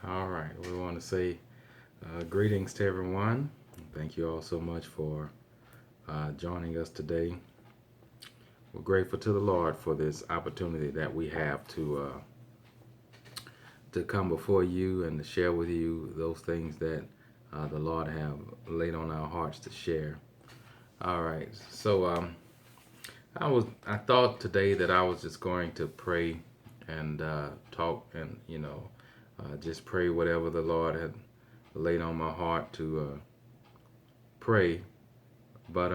All right, we want to say greetings to everyone. Thank you all so much for joining us today. We're grateful to the Lord for this opportunity that we have to come before you and to share with you those things that the Lord have laid on our hearts to share. All right, so I thought today that I was just going to pray and talk and just pray whatever the Lord had laid on my heart to pray. But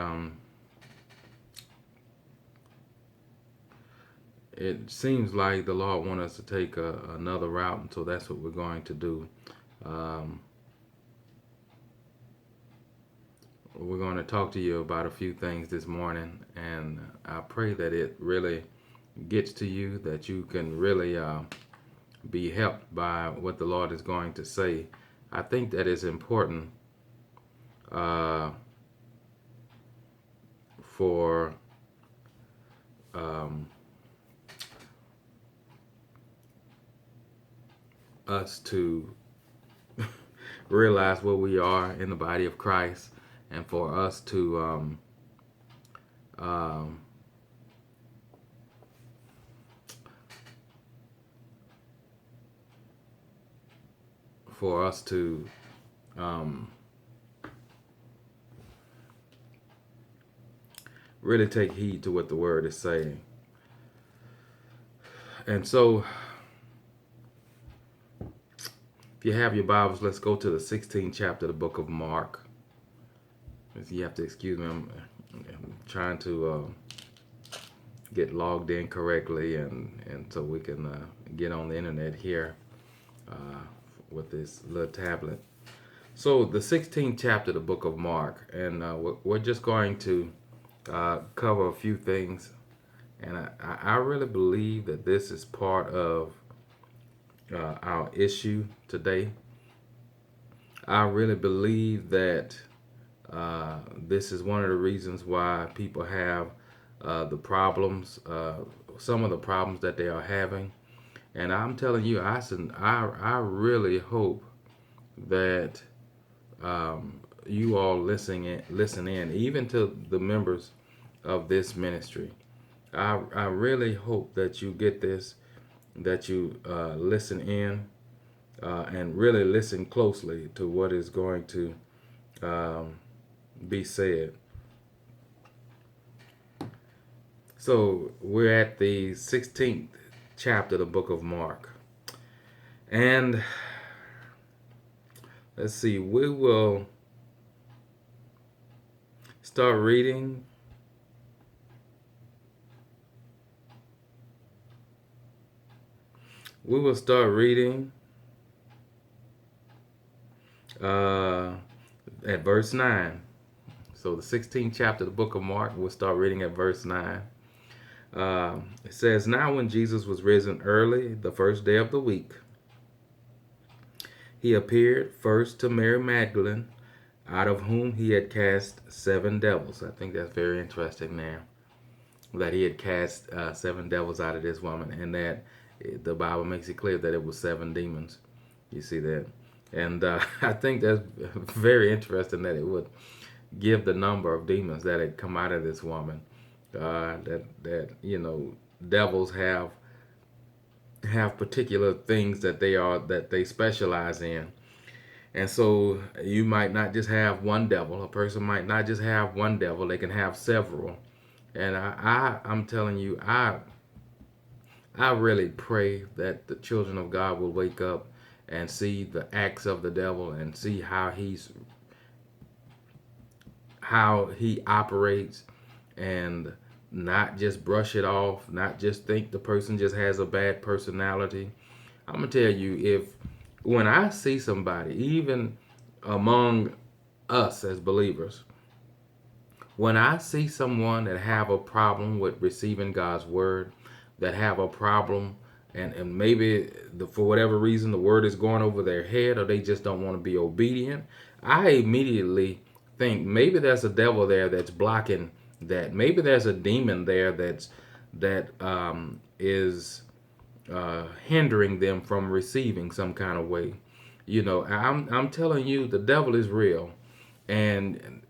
it seems like the Lord wants us to take another route, and so that's what we're going to do. Um, we're going to talk to you about a few things this morning, and I pray that it really gets to you, that you can really be helped by what the Lord is going to say. I think that is important uh, for um, us to realize where we are in the body of Christ, and for us to um, for us to um, really take heed to what the Word is saying. And so, if you have your Bibles, let's go to the 16th chapter of the book of Mark. You have to excuse me, I'm trying to get logged in correctly, and so we can get on the internet here uh, with this little tablet. So the 16th chapter of the book of Mark, and we're just going to cover a few things, and I really believe that this is part of our issue today. I really believe that this is one of the reasons why people have the problems, some of the problems that they are having. And I'm telling you, I really hope that you all listen in, even to the members of this ministry. I really hope that you get this, that you listen in and really listen closely to what is going to um, be said. So we're at the 16th chapter of the book of Mark. And let's see, we will start reading. We will start reading at verse 9. So the 16th chapter of the book of Mark, we'll start reading at verse 9. It says, "Now when Jesus was risen early, the first day of the week, he appeared first to Mary Magdalene, out of whom he had cast 7 devils." I think that's very interesting there, that he had cast 7 devils out of this woman, and that the Bible makes it clear that it was 7 demons. You see that? And I think that's very interesting that it would give the number of demons that had come out of this woman. That devils have particular things that they specialize in, and so you might not just have one devil. A person might not just have one devil; they can have several. And I'm telling you, I really pray that the children of God will wake up and see the acts of the devil and see how he operates, and not just brush it off, not just think the person just has a bad personality. I'm gonna tell you, if when I see somebody, even among us as believers, when I see someone that have a problem with receiving God's word, that have a problem, and maybe for whatever reason the word is going over their head, or they just don't want to be obedient, I immediately think maybe there's a devil there that's blocking that. Maybe there's a demon there that is hindering them from receiving some kind of way. I'm telling you, the devil is real, and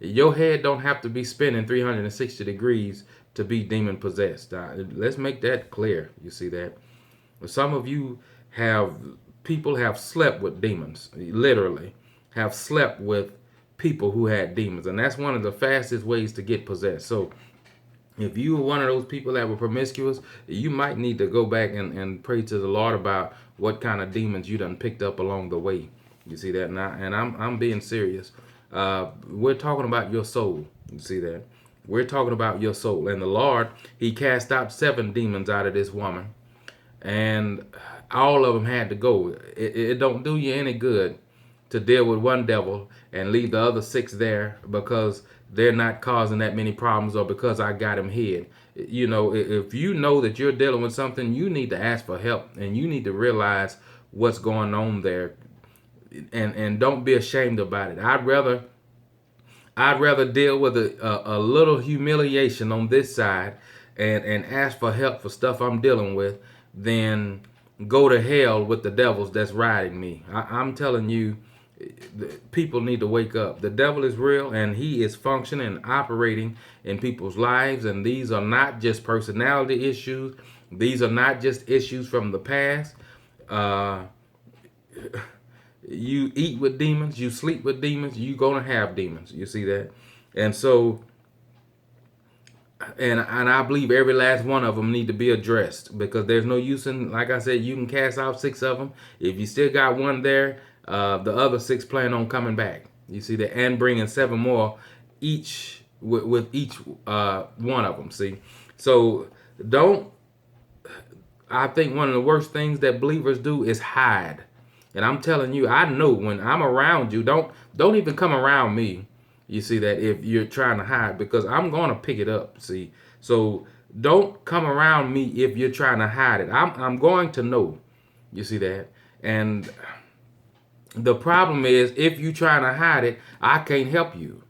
your head don't have to be spinning 360 degrees to be demon possessed. Let's make that clear. You see that? Some of you have people have slept with demons, literally, have slept with people who had demons, and that's one of the fastest ways to get possessed. So if you were one of those people that were promiscuous, you might need to go back and pray to the Lord about what kind of demons you done picked up along the way. You see that now? And I'm being serious. We're talking about your soul. You see that? We're talking about your soul. And the Lord, He cast out 7 demons out of this woman, and all of them had to go. It don't do you any good to deal with one devil and leave the other 6 there because they're not causing that many problems, or because I got him hid. If you know that you're dealing with something, you need to ask for help, and you need to realize what's going on there, and don't be ashamed about it. I'd rather deal with a little humiliation on this side and ask for help for stuff I'm dealing with than go to hell with the devils that's riding me. I'm telling you, people need to wake up. The devil is real, and he is functioning and operating in people's lives, and these are not just personality issues. These are not just issues from the past. Uh, you eat with demons, you sleep with demons, you're going to have demons. You see that? And so, and I believe every last one of them need to be addressed, because there's no use in, like I said, you can cast out 6 of them. If you still got one there, the other 6 plan on coming back. You see that? And bringing 7 more each with each one of them. See? So don't, I think one of the worst things that believers do is hide. And I'm telling you, I know when I'm around you, don't even come around me. You see that? If you're trying to hide, because I'm going to pick it up. See? So don't come around me if you're trying to hide it. I'm going to know. You see that? And the problem is, if you're trying to hide it, I can't help you.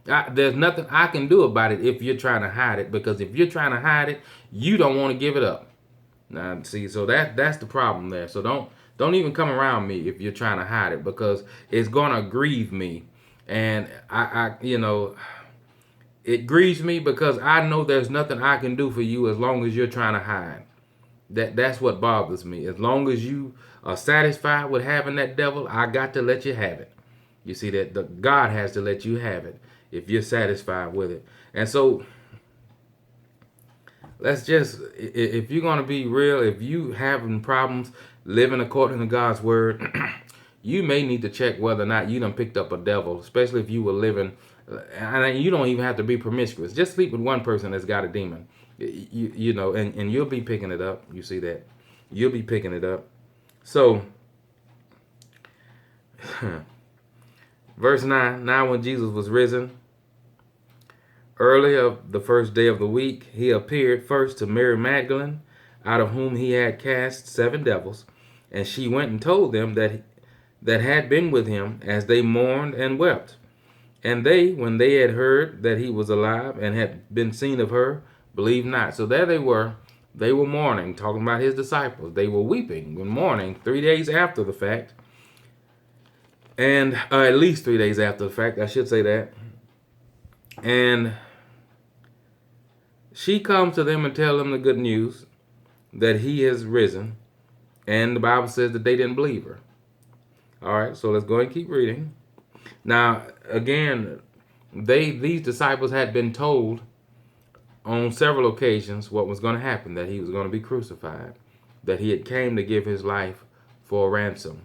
There's nothing I can do about it if you're trying to hide it, because if you're trying to hide it, you don't want to give it up. Now, see, so that's the problem there. So don't even come around me if you're trying to hide it, because it's gonna grieve me, and it grieves me because I know there's nothing I can do for you as long as you're trying to hide. That's what bothers me. As long as you are satisfied with having that devil, I got to let you have it. You see that God has to let you have it if you're satisfied with it. And so let's just, if you're going to be real, if you having problems living according to God's word, you may need to check whether or not you done picked up a devil, especially if you were living, and you don't even have to be promiscuous. Just sleep with one person that's got a demon, and you'll be picking it up. You see that? You'll be picking it up. So, verse 9, now when Jesus was risen, early of the first day of the week, he appeared first to Mary Magdalene, out of whom he had cast 7 devils, and she went and told them that had been with him, as they mourned and wept. And they, when they had heard that he was alive and had been seen of her, believed not. So there they were mourning, talking about his disciples. They were weeping and mourning 3 days after the fact, and at least 3 days after the fact, I should say that. And she comes to them and tells them the good news that he has risen. And the Bible says that they didn't believe her. All right, so let's go and keep reading. Now, again, these disciples had been told on several occasions what was going to happen, that he was going to be crucified, that he had came to give his life for a ransom.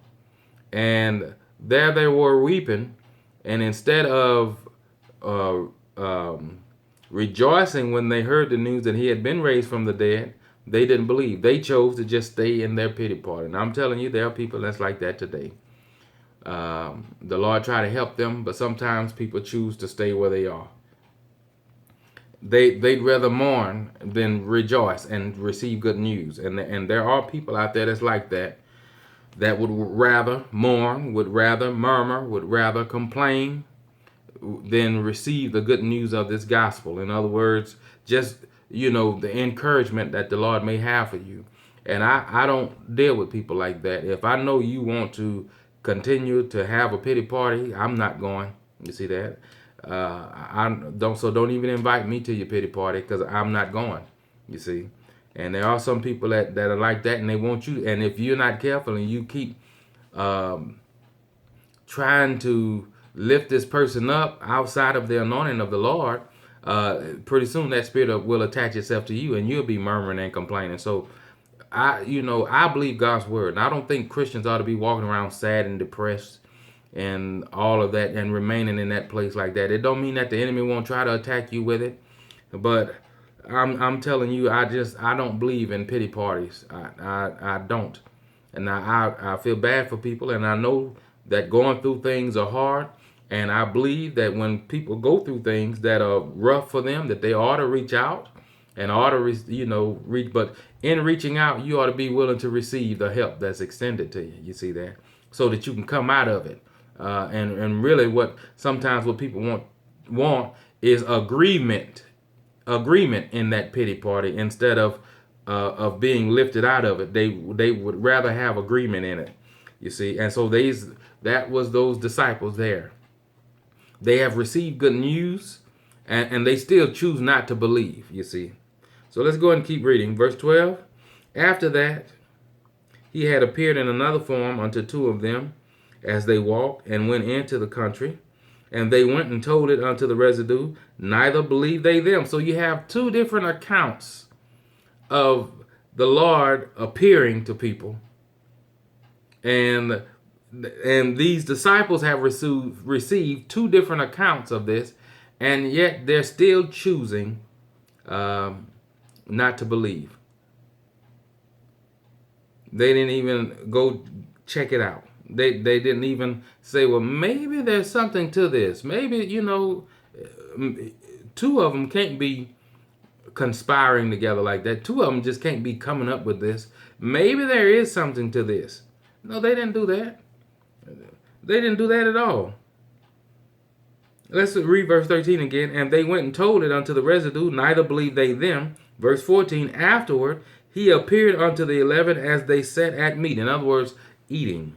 And there they were weeping, and instead of rejoicing when they heard the news that he had been raised from the dead, they didn't believe. They chose to just stay in their pity party. And I'm telling you, there are people that's like that today. The Lord try to help them, but sometimes people choose to stay where they are. They'd rather mourn than rejoice and receive good news. And there are people out there that's like that would rather mourn, would rather murmur, would rather complain than receive the good news of this gospel. In other words, just, the encouragement that the Lord may have for you. And I don't deal with people like that. If I know you want to continue to have a pity party, I'm not going. You see that? I don't. So don't even invite me to your pity party because I'm not going. You see? And there are some people that are like that, and they want you. And if you're not careful and you keep trying to lift this person up outside of the anointing of the Lord, pretty soon that spirit will attach itself to you, and you'll be murmuring and complaining. So I believe God's word, and I don't think Christians ought to be walking around sad and depressed and all of that and remaining in that place like that. It don't mean that the enemy won't try to attack you with it, but I'm telling you, I don't believe in pity parties. I don't, and I feel bad for people, and I know that going through things are hard, and I believe that when people go through things that are rough for them, that they ought to reach out and ought to reach. But in reaching out, you ought to be willing to receive the help that's extended to you. You see that, so that you can come out of it. And really, what people want is agreement in that pity party instead of being lifted out of it. They would rather have agreement in it. You see, and so that was those disciples there. They have received good news, and they still choose not to believe. You see. So let's go ahead and keep reading. Verse 12. After that, he had appeared in another form unto two of them as they walked and went into the country. And they went and told it unto the residue. Neither believed they them. So you have two different accounts of the Lord appearing to people. And these disciples have received two different accounts of this. And yet they're still choosing not to believe. They didn't even go check it out. They didn't even say, well, maybe there's something to this. Maybe, two of them can't be conspiring together like that. Two of them just can't be coming up with this. Maybe there is something to this. No, they didn't do that. They didn't do that at all. Let's read verse 13 again. And they went and told it unto the residue, neither believed they them. Verse 14, afterward, he appeared unto the 11 as they sat at meat. In other words, eating.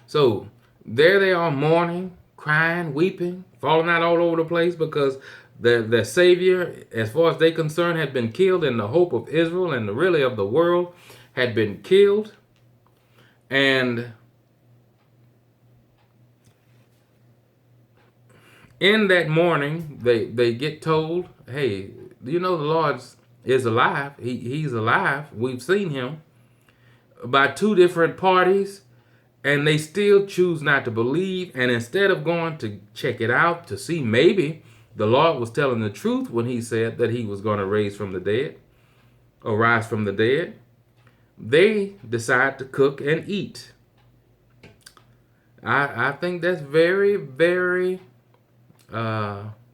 So there they are mourning, crying, weeping, falling out all over the place because the Savior, as far as they're concerned, had been killed, and the hope of Israel and really of the world had been killed. And in that morning, they get told, hey, the Lord is alive. He's alive. We've seen him by two different parties, and they still choose not to believe. And instead of going to check it out to see maybe the Lord was telling the truth when he said that he was going to rise from the dead, they decide to cook and eat. I think that's very, very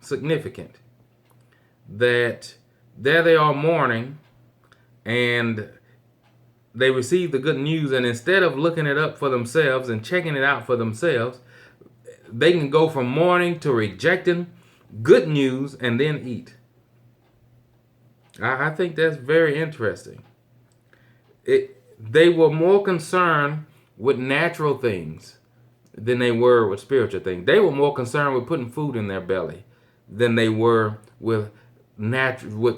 significant that there they are mourning, and they receive the good news, and instead of looking it up for themselves and checking it out for themselves, they can go from mourning to rejecting good news and then eat. I think that's very interesting. They were more concerned with natural things than they were with spiritual things. They were more concerned with putting food in their belly than they were with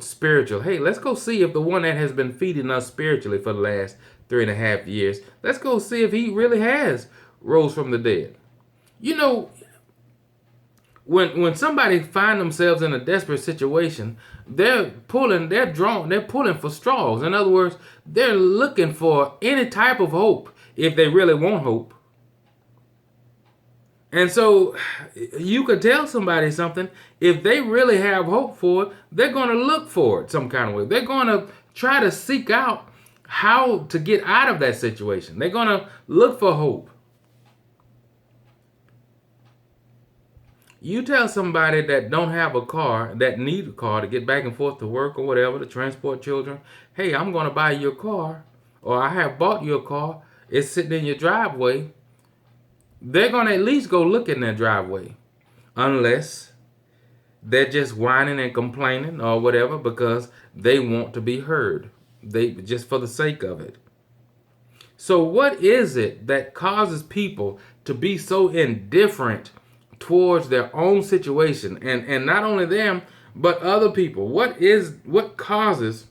spiritual. Hey, let's go see if the one that has been feeding us spiritually for the last 3.5 years, let's go see if he really has rose from the dead. When somebody find themselves in a desperate situation, they're pulling for straws. In other words, they're looking for any type of hope if they really want hope. And so you could tell somebody something. If they really have hope for it, they're going to look for it some kind of way. They're going to try to seek out how to get out of that situation. They're going to look for hope. You tell somebody that don't have a car, that need a car to get back and forth to work or whatever, to transport children, hey, I'm going to buy you a car, or I have bought you a car. It's sitting in your driveway. They're going to at least go look in their driveway, unless they're just whining and complaining or whatever because they want to be heard. They just for the sake of it. So what is it that causes people to be so indifferent towards their own situation, and not only them but other people? What causes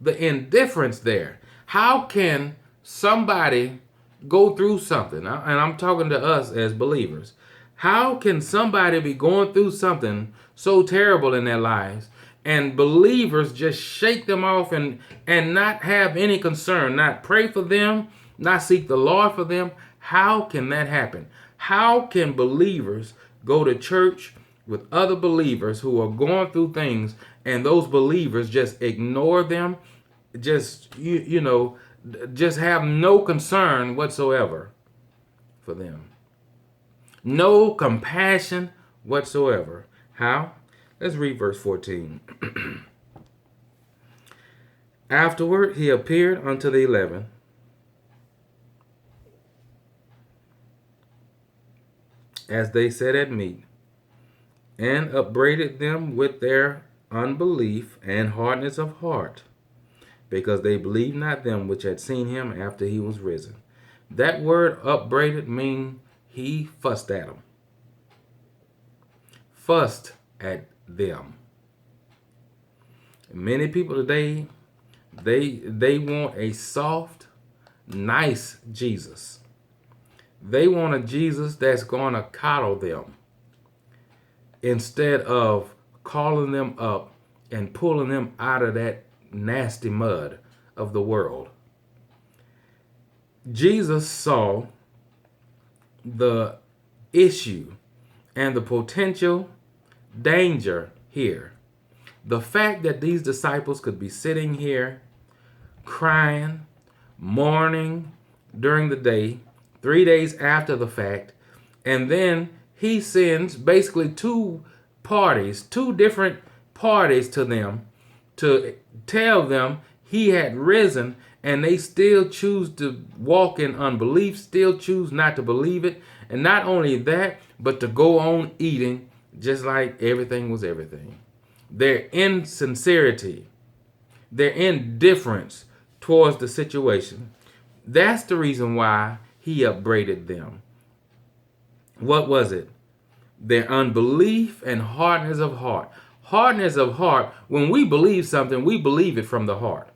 the indifference there? How can somebody go through something? And I'm talking to us as believers. How can somebody be going through something so terrible in their lives and believers just shake them off and not have any concern, not pray for them, not seek the Lord for them? How can that happen? How can believers go to church with other believers who are going through things and those believers just ignore them, just just have no concern whatsoever for them, no compassion whatsoever? How? Let's read verse 14. Afterward he appeared unto the 11 as they sat at meat, and upbraided them with their unbelief and hardness of heart, because they believed not them which had seen him after he was risen. That word upbraided means he fussed at them. Fussed at them. Many people today, they want a soft, nice Jesus. They want a Jesus that's going to coddle them instead of calling them up and pulling them out of that nasty mud of the world. Jesus saw the issue and the potential danger here. The fact that these disciples could be sitting here crying, mourning during the day, 3 days after the fact, and then he sends basically two different parties to them to tell them he had risen, and they still choose to walk in unbelief, still choose not to believe it. And not only that, but to go on eating just like everything was everything. Their insincerity, their indifference towards the situation. That's the reason why he upbraided them. What was it? Their unbelief and hardness of heart. Hardness of heart, when we believe something, we believe it from the heart.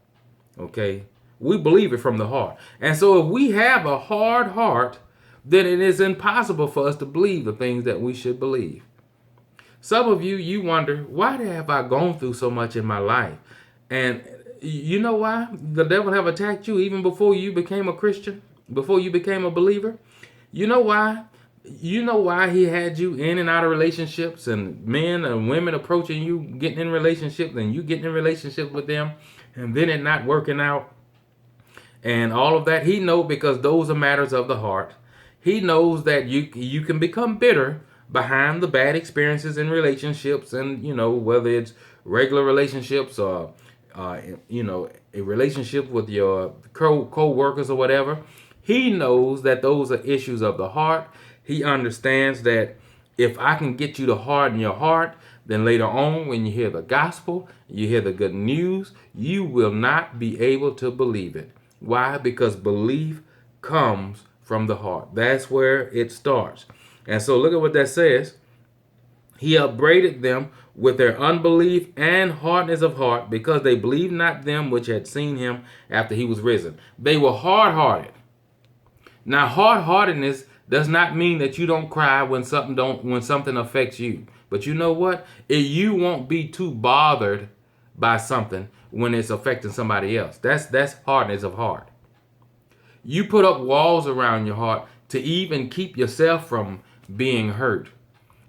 Okay? We believe it from the heart. And so if we have a hard heart, then it is impossible for us to believe the things that we should believe. Some of you wonder, why have I gone through so much in my life? And you know why? The devil have attacked you even before you became a Christian, before you became a believer. You know why? You know why he had you in and out of relationships, and men and women approaching you, getting in relationships, and you getting in relationships with them, and then it not working out, and all of that. He knows, because those are matters of the heart. He knows that you can become bitter behind the bad experiences in relationships, and whether it's regular relationships or a relationship with your co-workers or whatever. He knows that those are issues of the heart. He understands that if I can get you to harden your heart, then later on when you hear the gospel, you hear the good news, you will not be able to believe it. Why? Because belief comes from the heart. That's where it starts. And so look at what that says. He upbraided them with their unbelief and hardness of heart, because they believed not them which had seen him after he was risen. They were hard-hearted. Now, hard-heartedness does not mean that you don't cry when something affects you. But you know what? You won't be too bothered by something when it's affecting somebody else. That's hardness of heart. You put up walls around your heart to even keep yourself from being hurt.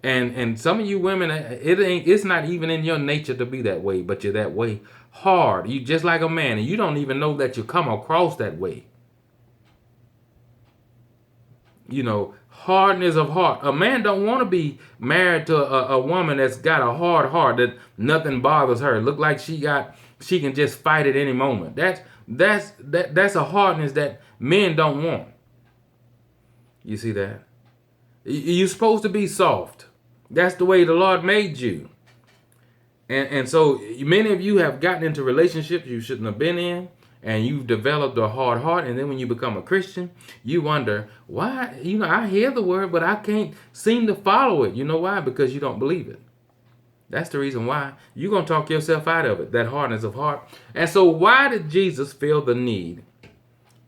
And some of you women, it's not even in your nature to be that way, but you're that way hard. You just like a man, and you don't even know that you come across that way. Hardness of heart. A man don't want to be married to a woman that's got a hard heart, that nothing bothers her. Look like she can just fight at any moment. That's a hardness that men don't want. You see that? You're supposed to be soft. That's the way the Lord made you. And so many of you have gotten into relationships you shouldn't have been in, and you've developed a hard heart. And then when you become a Christian, you wonder why. I hear the word, but I can't seem to follow it. You know why? Because you don't believe it. That's the reason why. You're going to talk yourself out of it, that hardness of heart. And so why did Jesus feel the need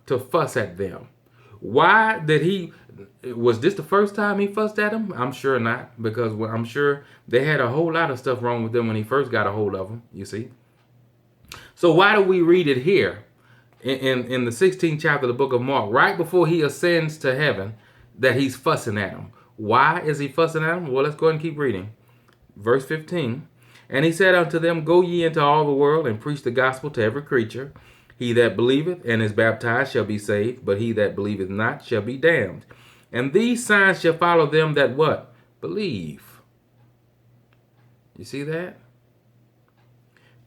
to fuss at them? Why did he? Was this the first time he fussed at them? I'm sure not, because I'm sure they had a whole lot of stuff wrong with them when he first got a hold of them, you see. So why do we read it here in the 16th chapter of the book of Mark, right before he ascends to heaven, that he's fussing at them? Why is he fussing at them? Well, let's go ahead and keep reading. Verse 15. And he said unto them, Go ye into all the world and preach the gospel to every creature. He that believeth and is baptized shall be saved, but he that believeth not shall be damned. And these signs shall follow them that what? Believe. You see that?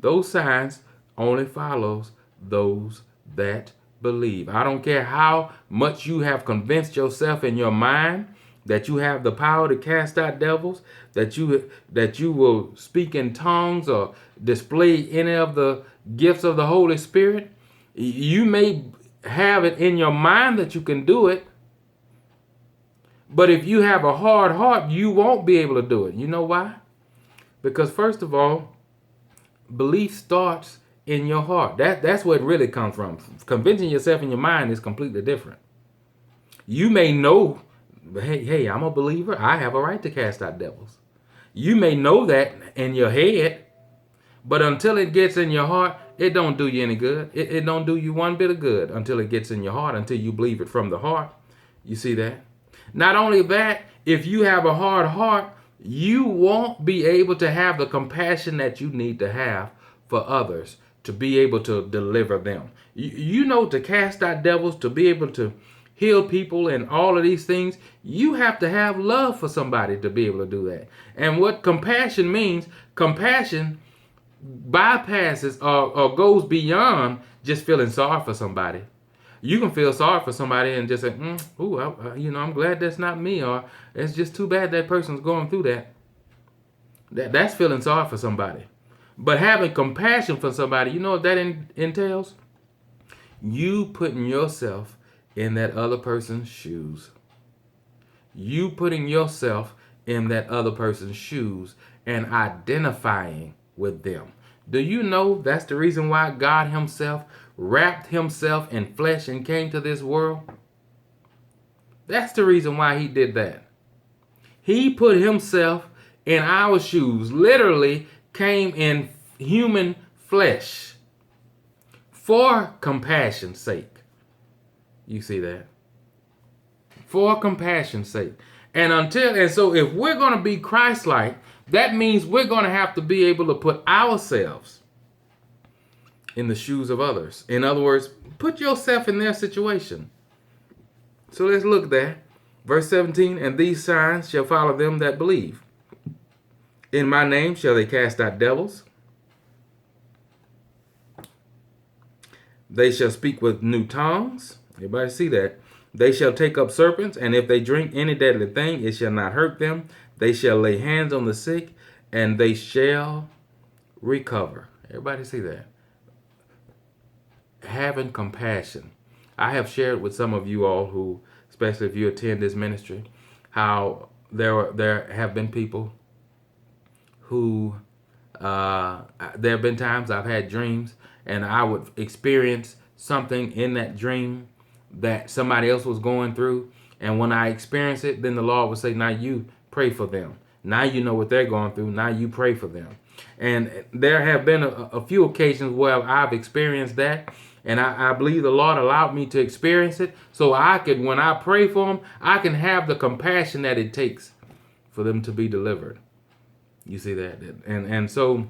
Those signs only follows those that believe. I don't care how much you have convinced yourself in your mind that you have the power to cast out devils, that you will speak in tongues or display any of the gifts of the Holy Spirit. You may have it in your mind that you can do it, but if you have a hard heart, you won't be able to do it. You know why? Because first of all, belief starts in your heart. That's where it really comes from. Convincing yourself in your mind is completely different. You may know, hey, I'm a believer. I have a right to cast out devils. You may know that in your head, but until it gets in your heart, it don't do you any good. It don't do you one bit of good until it gets in your heart, until you believe it from the heart. You see that? Not only that, if you have a hard heart, you won't be able to have the compassion that you need to have for others to be able to deliver them. You know, to cast out devils, to be able to heal people and all of these things, you have to have love for somebody to be able to do that. And what compassion means, compassion bypasses or goes beyond just feeling sorry for somebody. You can feel sorry for somebody and just say, I'm glad that's not me, or it's just too bad that person's going through that. That's feeling sorry for somebody. But having compassion for somebody, you know what that entails? You putting yourself in that other person's shoes. You putting yourself in that other person's shoes and identifying with them. Do you know that's the reason why God himself wrapped himself in flesh and came to this world? That's the reason why he did that. He put himself in our shoes, literally came in human flesh for compassion's sake. You see that? For compassion's sake. And so if we're going to be Christ-like, that means we're going to have to be able to put ourselves in the shoes of others. In other words, put yourself in their situation. So let's look there. Verse 17, and these signs shall follow them that believe. In my name shall they cast out devils. They shall speak with new tongues. Everybody see that? They shall take up serpents, and if they drink any deadly thing, it shall not hurt them. They shall lay hands on the sick, and they shall recover. Everybody see that? Having compassion. I have shared with some of you all who, especially if you attend this ministry, how there have been people who, there have been times I've had dreams and I would experience something in that dream that somebody else was going through. And when I experience it, then the Lord would say, now you pray for them. Now you know what they're going through. Now you pray for them. And there have been a few occasions where I've experienced that. And I believe the Lord allowed me to experience it so I could, when I pray for them, I can have the compassion that it takes for them to be delivered. You see that? And so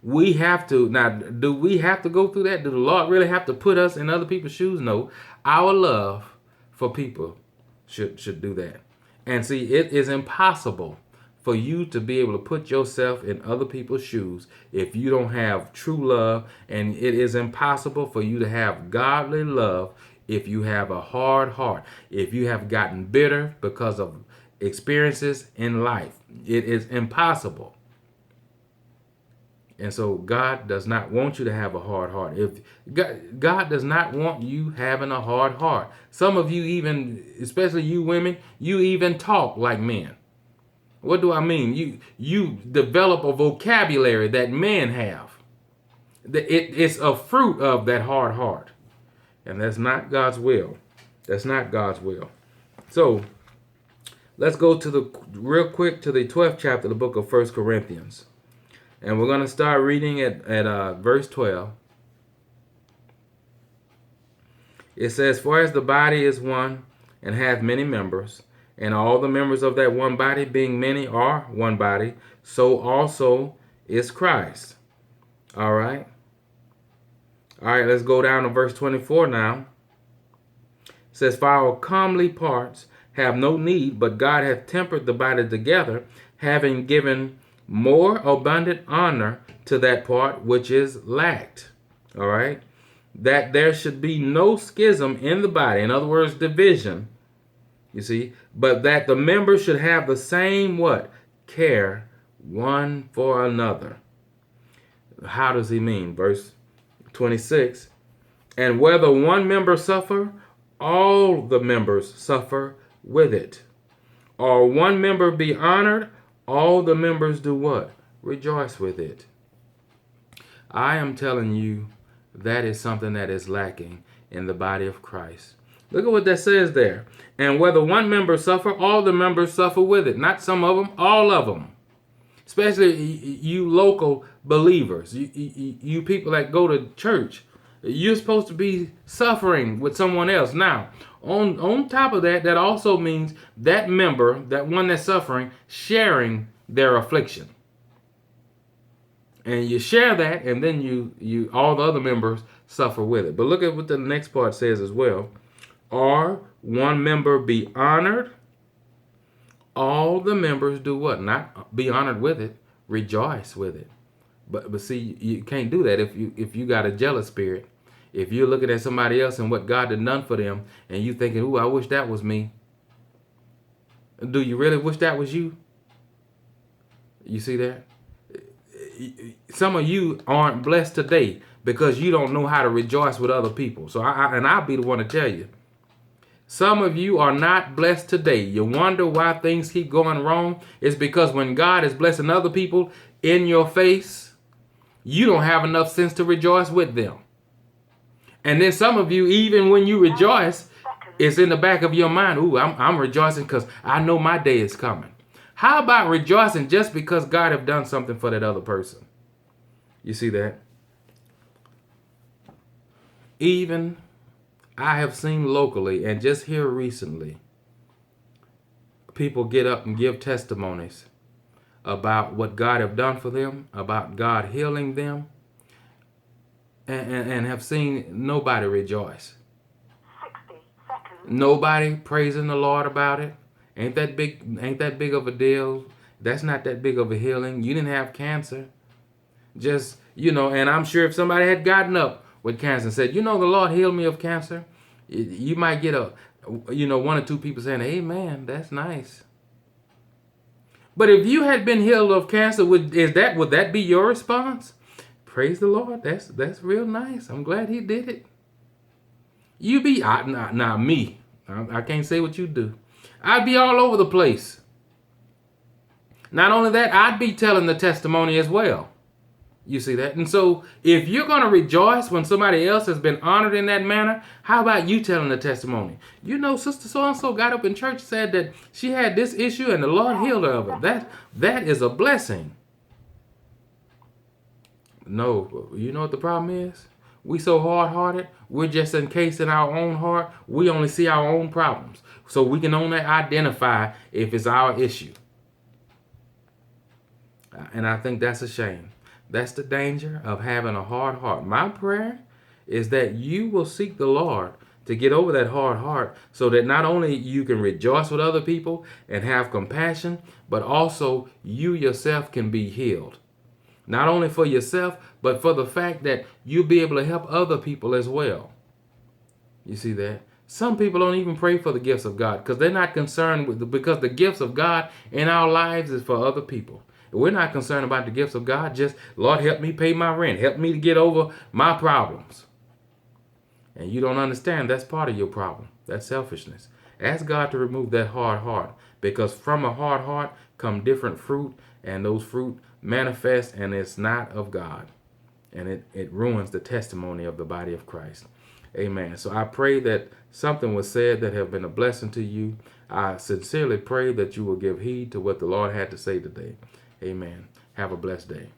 we have to, now, do we have to go through that? Do the Lord really have to put us in other people's shoes? No. Our love for people should do that. And see, it is impossible for you to be able to put yourself in other people's shoes if you don't have true love. And it is impossible for you to have godly love if you have a hard heart. If you have gotten bitter because of experiences in life, it is impossible. And so God does not want you to have a hard heart. If God does not want you having a hard heart. Some of you even, especially you women, you even talk like men. What do I mean? You develop a vocabulary that men have. It's a fruit of that hard heart. And that's not God's will. That's not God's will. So let's go to the real quick to the 12th chapter of the book of 1 Corinthians. And we're going to start reading at verse 12. It says, "For as the body is one and hath many members, and all the members of that one body, being many, are one body, so also is Christ." All right. All right, let's go down to verse 24 now. It says, "For our comely parts have no need, but God hath tempered the body together, having given more abundant honor to that part which is lacked." All right. That there should be no schism in the body. In other words, division. You see, but that the members should have the same what? Care one for another. How does he mean? Verse 26. "And whether one member suffer, all the members suffer with it. Or one member be honored, all the members do what? Rejoice with it." I am telling you, that is something that is lacking in the body of Christ. Look at what that says there. "And whether one member suffer, all the members suffer with it." Not some of them, all of them. Especially you local believers, you people that go to church. You're supposed to be suffering with someone else. Now, on top of that, that also means that member, that one that's suffering, sharing their affliction. And you share that, and then you all the other members suffer with it. But look at what the next part says as well. "Or one member be honored, all the members do what? Not be honored with it, rejoice with it." But see, you can't do that if you got a jealous spirit. If you're looking at somebody else and what God had done for them, and you thinking, "Ooh, I wish that was me." Do you really wish that was you? You see that? Some of you aren't blessed today because you don't know how to rejoice with other people. So I'll be the one to tell you. Some of you are not blessed today. You wonder why things keep going wrong. It's because when God is blessing other people in your face, you don't have enough sense to rejoice with them. And then some of you, even when you rejoice, it's in the back of your mind, "Ooh, I'm rejoicing because I know my day is coming." How about rejoicing just because God have done something for that other person? You see that? Even I have seen locally and just here recently, people get up and give testimonies about what God have done for them, about God healing them, and have seen nobody rejoice. 60 seconds. Nobody praising the Lord about it. Ain't that big of a deal. That's not that big of a healing. You didn't have cancer. Just, and I'm sure if somebody had gotten up with cancer and said, "The Lord healed me of cancer," you might get one or two people saying, "Amen, that's nice." But if you had been healed of cancer, would that be your response? "Praise the Lord, that's real nice. I'm glad he did it." You be, me. I can't say what you do. I'd be all over the place. Not only that, I'd be telling the testimony as well. You see that? And so if you're going to rejoice when somebody else has been honored in that manner, how about you telling the testimony? Sister so-and-so got up in church and said that she had this issue and the Lord healed her of it. That is a blessing. No, you know what the problem is? We so hard-hearted, we're just encased in our own heart. We only see our own problems. So we can only identify if it's our issue. And I think that's a shame. That's the danger of having a hard heart. My prayer is that you will seek the Lord to get over that hard heart so that not only you can rejoice with other people and have compassion, but also you yourself can be healed. Not only for yourself, but for the fact that you'll be able to help other people as well. You see that? Some people don't even pray for the gifts of God because they're not concerned because the gifts of God in our lives is for other people. We're not concerned about the gifts of God. Just, Lord, help me pay my rent. Help me to get over my problems. And you don't understand that's part of your problem. That's selfishness. Ask God to remove that hard heart, because from a hard heart come different fruit, and those fruit manifest, and it's not of God. And it ruins the testimony of the body of Christ. Amen. So I pray that something was said that have been a blessing to you. I sincerely pray that you will give heed to what the Lord had to say today. Amen. Have a blessed day.